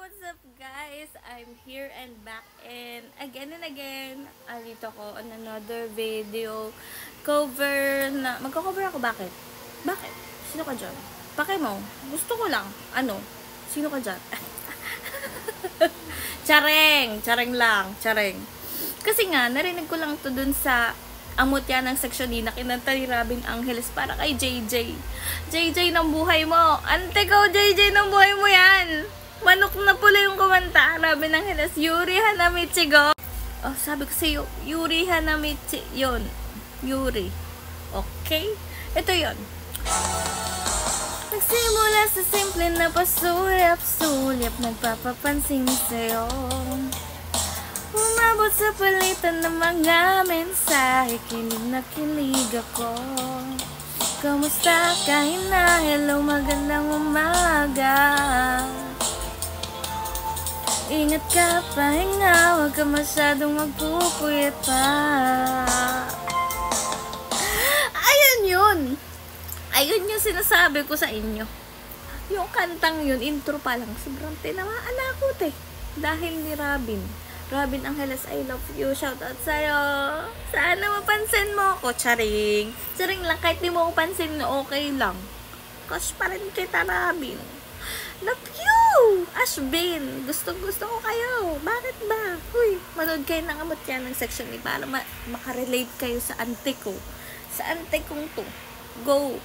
what's up guys? I'm here and back and again, arito ko on another video cover na, magko-cover ako. Bakit? Sino ka dyan? Pake mo, gusto ko lang. Ano? Sino ka dyan? Chareng lang. Kasi nga, narinig ko lang to dun sa amot yan ng section D na kinanta ni Robin Angeles para kay JJ. JJ ng buhay mo. Ante ko, JJ ng buhay mo yan. Manok na pula yung kumanta. Robin Angeles, Yuri Hanamichi go. Oh, sabi ko sa'yo, Yuri Hanamichi. Yun. Yuri. Okay? Ito yun. Nagsimula sa simple na pasulyap-sulyap, nagpapapansin sa'yo. Umabot sa palitan ng mga mensahe, kilig na kilig ako. Kamusta ka na? Hello, magandang umaga. Ingat ka, pahinga, huwag ka masyadong magpupuyat pa. Ayun yung sinasabi ko sa inyo. Yung kantang yun, intro pa lang, sobrang tinamaan ako dahil ni Robin Angeles, I love you. Shout out sa'yo. Sana mapansin mo ako. Charing lang. Kahit di mo ako pansin, okay lang. Crush pa rin kita, Robin. Love you! Ashbin, gustong gusto ko kayo. Bakit ba? Huy, manood kayo ng amot yan ng section ni para makarelate kayo sa ante ko. Sa ante kong to. Go.